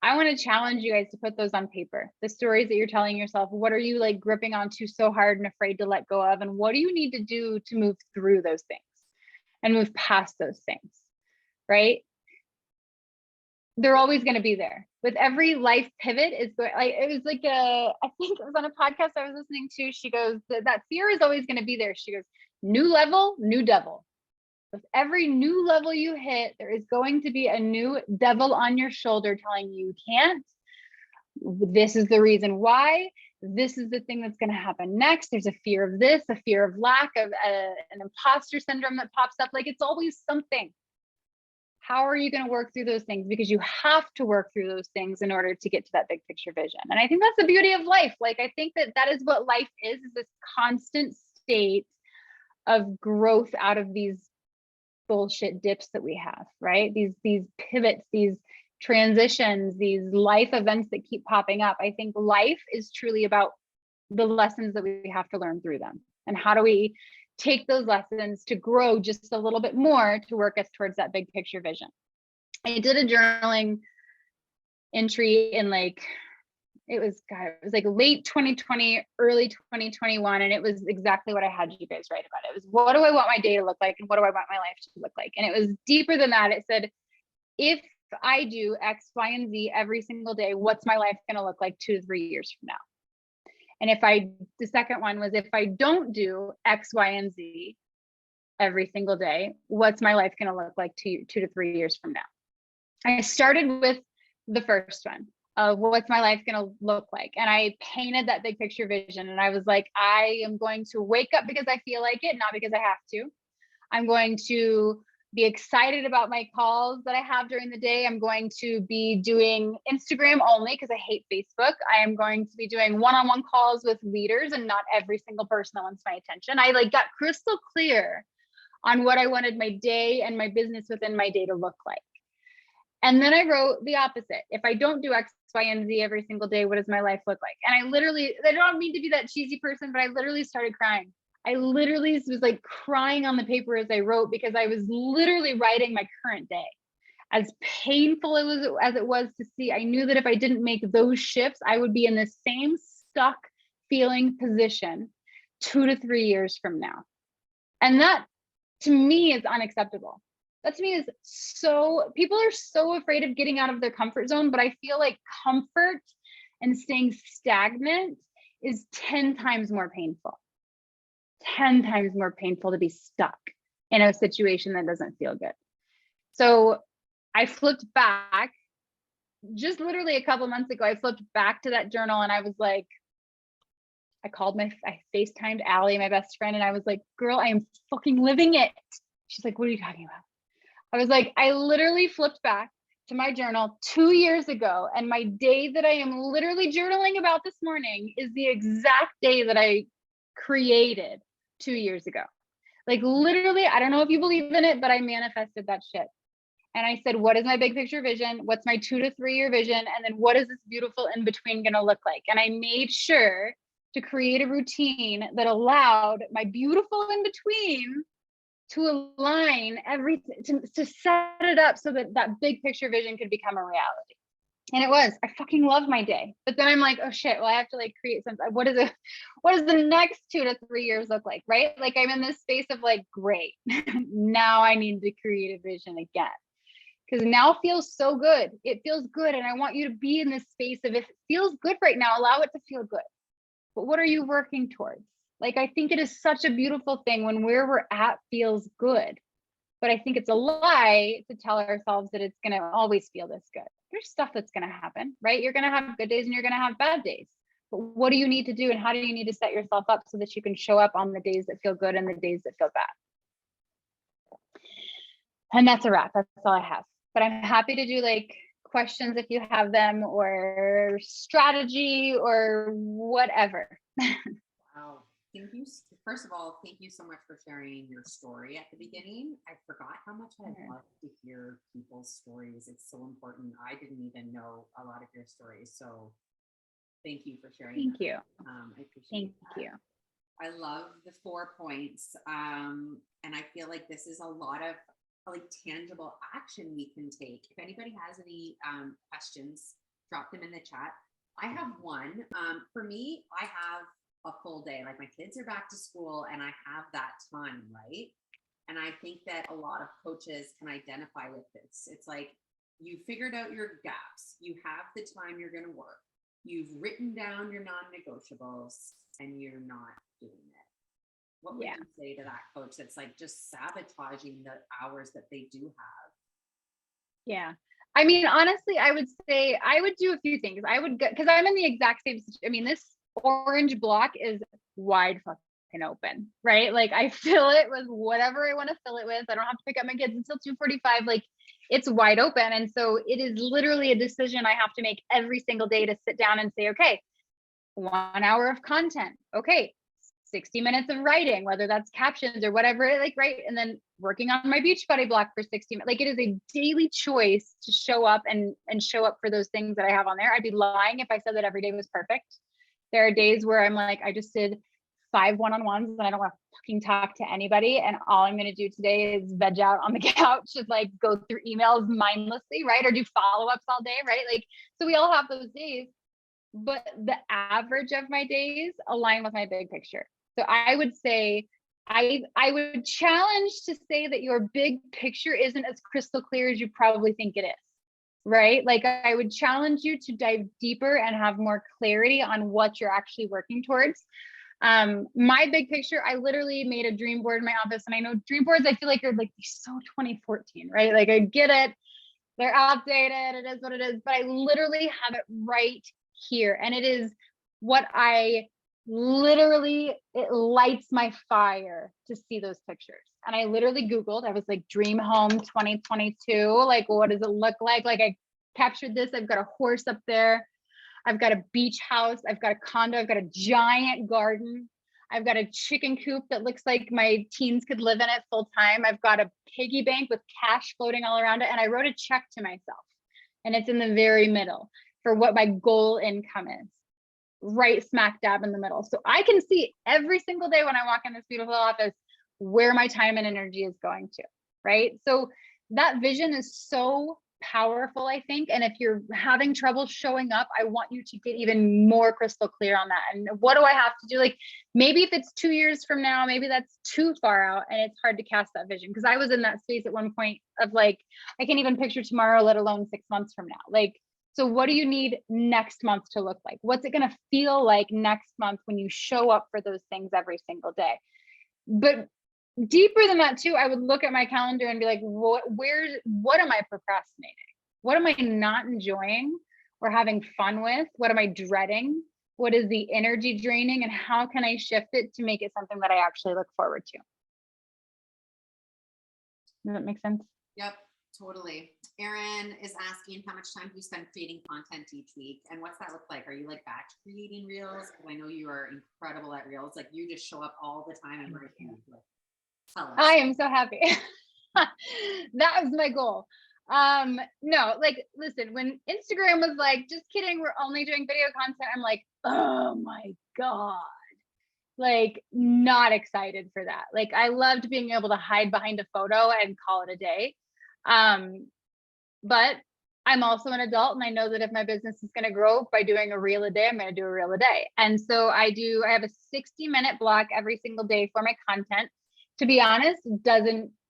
I want to challenge you guys to put those on paper. The stories that you're telling yourself, what are you like gripping onto so hard and afraid to let go of? And what do you need to do to move through those things and move past those things, right? they're always going to be there. With every life pivot is going, like, it was like I think it was on a podcast I was listening to. She goes, that fear is always going to be there. She goes, new level, new devil. With every new level you hit, there is going to be a new devil on your shoulder telling you can't. This is the reason why. This is the thing that's going to happen next. There's a fear of this, a fear of lack, of an imposter syndrome that pops up. Like, it's always something. How are you going to work through those things? Because you have to work through those things in order to get to that big picture vision. And I think that's the beauty of life. Like, I think that is what life is this constant state of growth out of these bullshit dips that we have, right? These pivots, these transitions, these life events that keep popping up. I think life is truly about the lessons that we have to learn through them. And how do we take those lessons to grow just a little bit more to work us towards that big picture vision. I did a journaling entry in it was like late 2020, early 2021. And it was exactly what I had you guys write about. It was, what do I want my day to look like? And what do I want my life to look like? And it was deeper than that. It said, if I do X, Y, and Z every single day, what's my life going to look like 2 to 3 years from now? And the second one was, if I don't do X, Y, and Z every single day, what's my life going to look like 2 to 3 years from now? I started with the first one of what's my life going to look like. And I painted that big picture vision. And I was like, I am going to wake up because I feel like it, not because I have to. I'm going to be excited about my calls that I have during the day. I'm going to be doing Instagram only because I hate Facebook. I am going to be doing one-on-one calls with leaders and not every single person that wants my attention. I got crystal clear on what I wanted my day and my business within my day to look like. And then I wrote the opposite. If I don't do X, Y, and Z every single day, what does my life look like? And I don't mean to be that cheesy person, but I literally started crying. I literally was crying on the paper as I wrote, because I was literally writing my current day. As painful as it was to see, I knew that if I didn't make those shifts, I would be in the same stuck feeling position 2 to 3 years from now. And that to me is unacceptable. That to me is people are so afraid of getting out of their comfort zone, but I feel like comfort and staying stagnant is 10 times more painful. 10 times more painful to be stuck in a situation that doesn't feel good. So I flipped back just literally a couple months ago. I flipped back to that journal and I was like, I FaceTimed Allie, my best friend, and I was like, girl, I am fucking living it. She's like, what are you talking about? I was like, I literally flipped back to my journal 2 years ago, and my day that I am literally journaling about this morning is the exact day that I created 2 years ago. Literally, I don't know if you believe in it, but I manifested that shit. And I said, what is my big picture vision? What's my 2 to 3 year vision? And then what is this beautiful in between going to look like? And I made sure to create a routine that allowed my beautiful in between to align everything, to set it up so that that big picture vision could become a reality. And it was. I fucking love my day. But then I'm like, oh shit, well, I have to create something. What does the next 2 to 3 years look like? Right? I'm in this space of great. Now I need to create a vision again. Because now feels so good. It feels good. And I want you to be in this space of, if it feels good right now, allow it to feel good. But what are you working towards? I think it is such a beautiful thing when where we're at feels good. But I think it's a lie to tell ourselves that it's going to always feel this good. There's stuff that's going to happen, right? You're going to have good days and you're going to have bad days. But what do you need to do, and how do you need to set yourself up so that you can show up on the days that feel good and the days that feel bad? And that's a wrap. That's all I have. But I'm happy to do questions if you have them, or strategy or whatever. Wow. Thank you. First of all, thank you so much for sharing your story at the beginning. I forgot how much I love to hear people's stories. It's so important. I didn't even know a lot of your stories. So thank you for sharing. Thank you. I appreciate Thank you. I love the 4 points. And I feel like this is a lot of tangible action we can take. If anybody has any questions, drop them in the chat. I have one. For me, I have a full day. My kids are back to school and I have that time, right? And I think that a lot of coaches can identify with this. It's you figured out your gaps, you have the time you're going to work, you've written down your non-negotiables, and you're not doing it. What would Yeah. you say to that coach that's like just sabotaging the hours that they do have? Yeah. I mean, honestly, I would say I would do a few things. I would go, because I'm in the exact same I mean, this orange block is wide fucking open, right? Like I fill it with whatever I want to fill it with. I don't have to pick up my kids until 2:45. Like it's wide open. And so it is literally a decision I have to make every single day to sit down and say, okay, 1 hour of content. Okay, 60 minutes of writing, whether that's captions or whatever, like, right. And then working on my Beachbody block for 60 minutes. Like it is a daily choice to show up and show up for those things that I have on there. I'd be lying if I said that every day was perfect. There are days where I'm like, I just did 5 one-on-ones and I don't want to fucking talk to anybody. And all I'm going to do today is veg out on the couch and like go through emails mindlessly, right? Or do follow-ups all day, right? Like, so we all have those days, but the average of my days align with my big picture. So I would say, I would challenge to say that your big picture isn't as crystal clear as you probably think it is, right? Like I would challenge you to dive deeper and have more clarity on what you're actually working towards. My big picture, I literally made a dream board in my office, and I know dream boards, I feel like are like so 2014, right? Like I get it. They're outdated. It is what it is, but I literally have it right here. And it is what I literally, it lights my fire to see those pictures. And I literally Googled, I was like, dream home 2022. Like, what does it look like? Like I captured this. I've got a horse up there. I've got a beach house. I've got a condo. I've got a giant garden. I've got a chicken coop that looks like my teens could live in it full time. I've got a piggy bank with cash floating all around it. And I wrote a check to myself, and it's in the very middle for what my goal income is, right smack dab in the middle. So I can see every single day when I walk in this beautiful office where my time and energy is going to, right? So that vision is so powerful, I think. And if you're having trouble showing up, I want you to get even more crystal clear on that. And what do I have to do? Like maybe if it's 2 years from now, maybe that's too far out and it's hard to cast that vision. Because I was in that space at one point of like, I can't even picture tomorrow, let alone 6 months from now. Like, so what do you need next month to look like? What's it going to feel like next month when you show up for those things every single day? But deeper than that too, I would look at my calendar and be like, what am I procrastinating? What am I not enjoying or having fun with? What am I dreading? What is the energy draining, and how can I shift it to make it something that I actually look forward to? Does that make sense? Yep, totally. Erin is asking, how much time do you spend creating content each week? And what's that look like? Are you like batch creating reels? Because I know you are incredible at reels. Like you just show up all the time and work. Tell us. I am so happy. That was my goal. No, like, listen, when Instagram was like, just kidding, we're only doing video content, I'm like, oh my God, like not excited for that. Like I loved being able to hide behind a photo and call it a day. But I'm also an adult, and I know that if my business is going to grow by doing a reel a day, I'm going to do a reel a day. And so I have a 60-minute block every single day for my content. To be honest,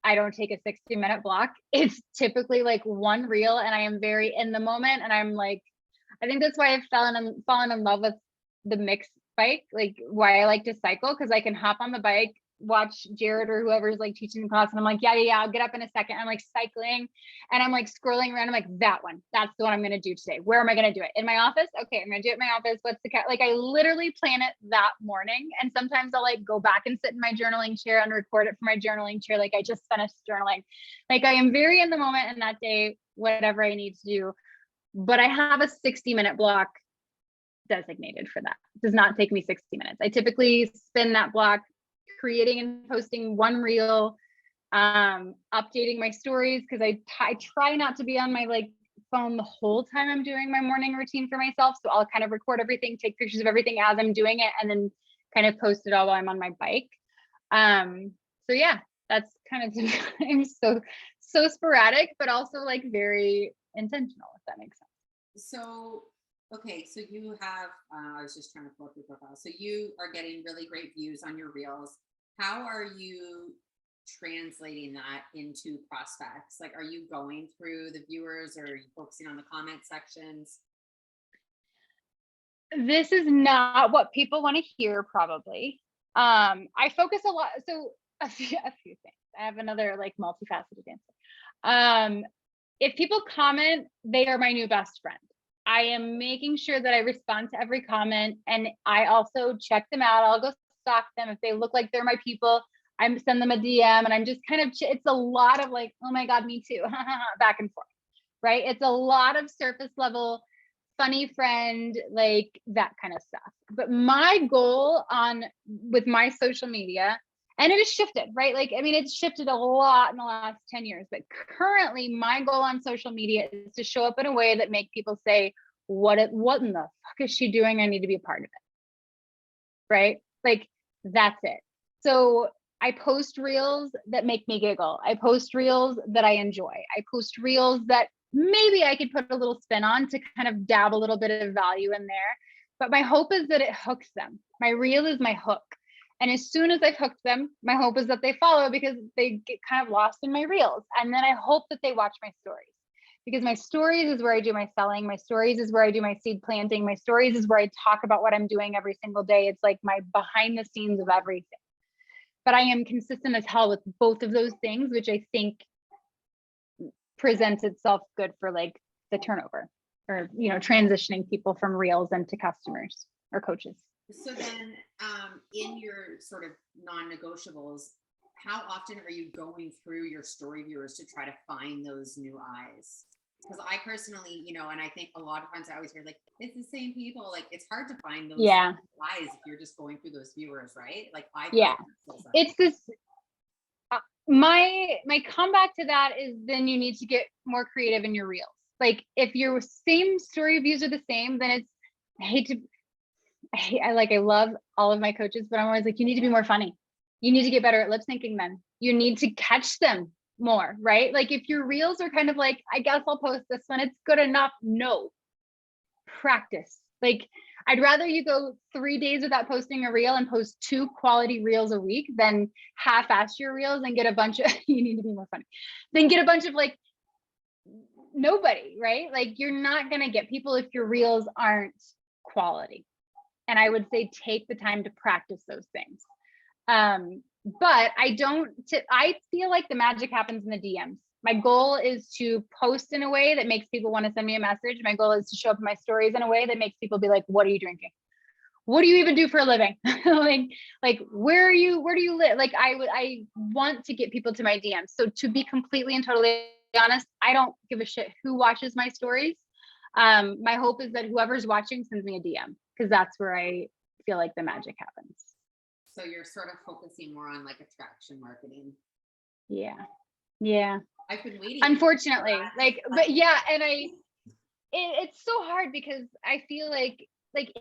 I don't take a 60-minute block. It's typically like one reel, and I am very in the moment. And I'm like, I think that's why I've fallen in love with the mixed bike, like why I like to cycle, because I can hop on the bike, watch Jared or whoever's like teaching the class, and I'm like, yeah, I'll get up in a second. I'm like cycling and I'm like scrolling around. I'm like, that's the one I'm going to do today. Where am I going to do it? In my office? Okay, I'm going to do it in my office. What's the like, I literally plan it that morning. And sometimes I'll like go back and sit in my journaling chair and record it from my journaling chair. Like I just finished journaling. Like I am very in the moment in that day, whatever I need to do. But I have a 60-minute block designated for that. It does not take me 60 minutes. I typically spend that block creating and posting one reel, updating my stories, because I try not to be on my like phone the whole time I'm doing my morning routine for myself. So I'll kind of record everything, take pictures of everything as I'm doing it, and then kind of post it all while I'm on my bike. So yeah, that's kind of I'm so sporadic, but also like very intentional, if that makes sense. So okay, so you have, I was just trying to pull up your profile. So you are getting really great views on your reels. How are you translating that into prospects? Like, are you going through the viewers or are you focusing on the comment sections? This is not what people want to hear, probably. I focus a lot. So a few things. I have another like multifaceted answer. If people comment, they are my new best friend. I am making sure that I respond to every comment, and I also check them out. I'll go stalk them. If they look like they're my people, I send them a DM, and I'm just kind of, it's a lot of like, oh my God, me too, back and forth, right? It's a lot of surface level, funny friend, like that kind of stuff. But my goal with my social media, and it has shifted, right? Like, I mean, it's shifted a lot in the last 10 years, but currently my goal on social media is to show up in a way that make people say, what in the fuck is she doing? I need to be a part of it. Right? Like, that's it. So I post reels that make me giggle. I post reels that I enjoy. I post reels that maybe I could put a little spin on to kind of dab a little bit of value in there. But my hope is that it hooks them. My reel is my hook. And as soon as I've hooked them, my hope is that they follow because they get kind of lost in my reels. And then I hope that they watch my stories, because my stories is where I do my selling. My stories is where I do my seed planting. My stories is where I talk about what I'm doing every single day. It's like my behind the scenes of everything. But I am consistent as hell with both of those things, which I think presents itself good for like the turnover, or, you know, transitioning people from reels into customers or coaches. So then, in your sort of non-negotiables, how often are you going through your story viewers to try to find those new eyes? Because I personally, you know, and I think a lot of times I always hear like, it's the same people. Like, it's hard to find those eyes if you're just going through those viewers, right? Like, it's this. My comeback to that is then you need to get more creative in your reels. Like, if your same story views are the same, then it's, I love all of my coaches, but I'm always like, you need to be more funny. You need to get better at lip syncing them. You need to catch them more, right? Like, if your reels are kind of like, I guess I'll post this one, it's good enough. No, practice. Like, I'd rather you go 3 days without posting a reel and post 2 quality reels a week than half-ass your reels and get a bunch of, you need to be more funny, then get a bunch of like nobody, right? Like, you're not going to get people if your reels aren't quality. And I would say take the time to practice those things. But I feel like the magic happens in the DMs. My goal is to post in a way that makes people want to send me a message. My goal is to show up in my stories in a way that makes people be like, what are you drinking? What do you even do for a living? like, where do you live? Like, I want to get people to my DMs. So to be completely and totally honest, I don't give a shit who watches my stories. My hope is that whoever's watching sends me a DM, because that's where I feel like the magic happens. So you're sort of focusing more on like attraction marketing. Yeah. I've been waiting. Unfortunately, like, but yeah, and it's so hard because I feel like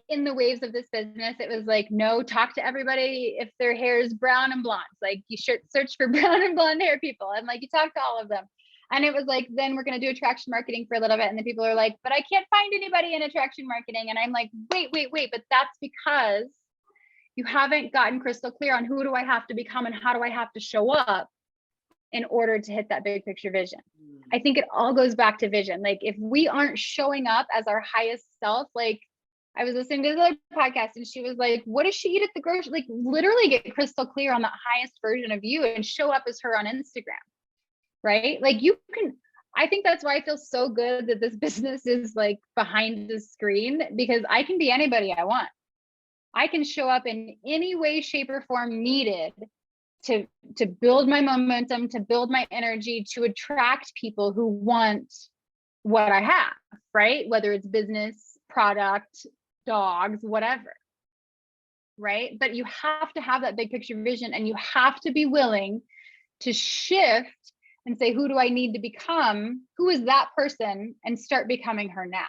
in the waves of this business, it was like, no, talk to everybody if their hair is brown and blonde. Like, you should search for brown and blonde hair people, and like, you talk to all of them. And it was like, then we're going to do attraction marketing for a little bit. And then people are like, but I can't find anybody in attraction marketing. And I'm like, wait. But that's because you haven't gotten crystal clear on who do I have to become and how do I have to show up in order to hit that big picture vision. I think it all goes back to vision. Like, if we aren't showing up as our highest self, like, I was listening to the podcast and she was like, what does she eat at the grocery? Like, literally get crystal clear on the highest version of you and show up as her on Instagram. Right? Like, I think that's why I feel so good that this business is like behind the screen, because I can be anybody I want. I can show up in any way, shape, or form needed to build my momentum, to build my energy, to attract people who want what I have, right? Whether it's business, product, dogs, whatever. Right? But you have to have that big picture vision, and you have to be willing to shift and say, who do I need to become? Who is that person? And start becoming her now.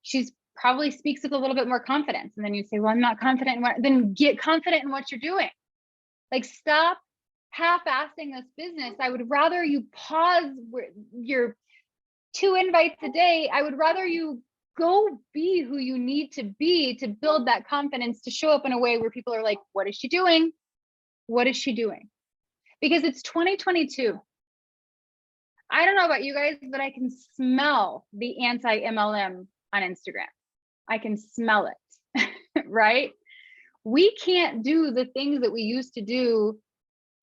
She's probably speaks with a little bit more confidence. And then you say, well, I'm not confident in what, then get confident in what you're doing. Like, stop half-assing this business. I would rather you pause your 2 invites a day. I would rather you go be who you need to be to build that confidence, to show up in a way where people are like, what is she doing? What is she doing? because it's 2022. I don't know about you guys, but I can smell the anti-MLM on Instagram. I can smell it, right? We can't do the things that we used to do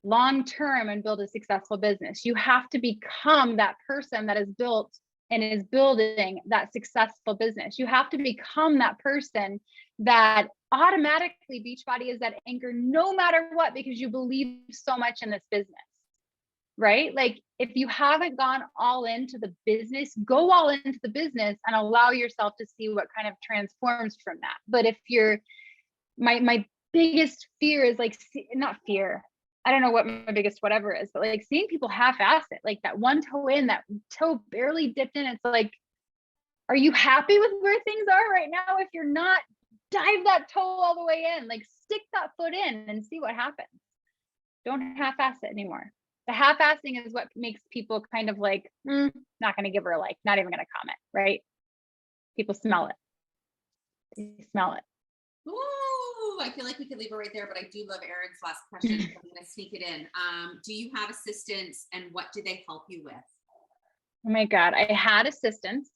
long-term and build a successful business. You have to become that person that is built and is building that successful business. You have to become that person that automatically Beachbody is that anchor no matter what, because you believe so much in this business, right? Like if you haven't gone all into the business, go all into the business and allow yourself to see what kind of transforms from that. But if you're, my biggest fear is like, not fear, I don't know what my biggest whatever is, but like seeing people half-ass it, like that one toe in, that toe barely dipped in. It's like, are you happy with where things are right now? If you're not, dive that toe all the way in, like stick that foot in and see what happens. Don't half-ass it anymore. The half-assing is what makes people kind of like, not going to give her a like, not even going to comment, right? People smell it. They smell it. Ooh, I feel like we could leave it right there, but I do love Erin's last question. So I'm going to sneak it in. Do you have assistants and what do they help you with? Oh my God, I had assistants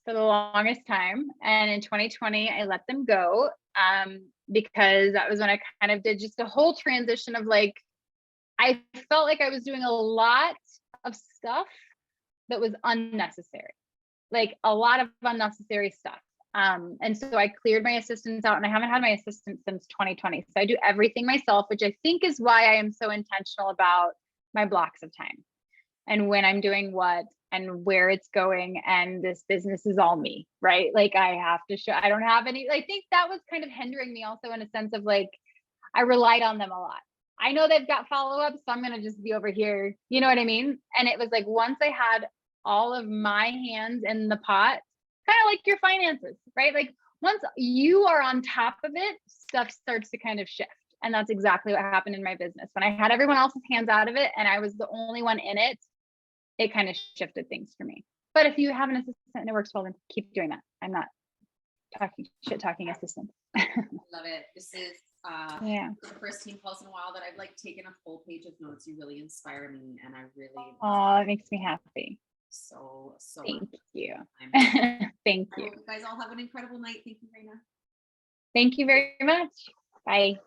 for the longest time. And in 2020, I let them go because that was when I kind of did just a whole transition of like, I felt like I was doing a lot of stuff that was unnecessary, like a lot of unnecessary stuff. And so I cleared my assistants out and I haven't had my assistant since 2020. So I do everything myself, which I think is why I am so intentional about my blocks of time and when I'm doing what and where it's going. And this business is all me, right? Like I have to show, I don't have any, I think that was kind of hindering me also in a sense of like, I relied on them a lot. I know they've got follow-ups, so I'm going to just be over here. You know what I mean? And it was like, once I had all of my hands in the pot, kind of like your finances, right? Like once you are on top of it, stuff starts to kind of shift. And that's exactly what happened in my business. When I had everyone else's hands out of it and I was the only one in it, it kind of shifted things for me. But if you have an assistant and it works well, then keep doing that. I'm not talking assistant. Love it. This is yeah. the first team calls in a while that I've like taken a full page of notes. You really inspire me and I really Oh, it makes me happy. So Thank you. I Thank you. hope you guys all have an incredible night. Thank you, Raina. Thank you very much. Bye.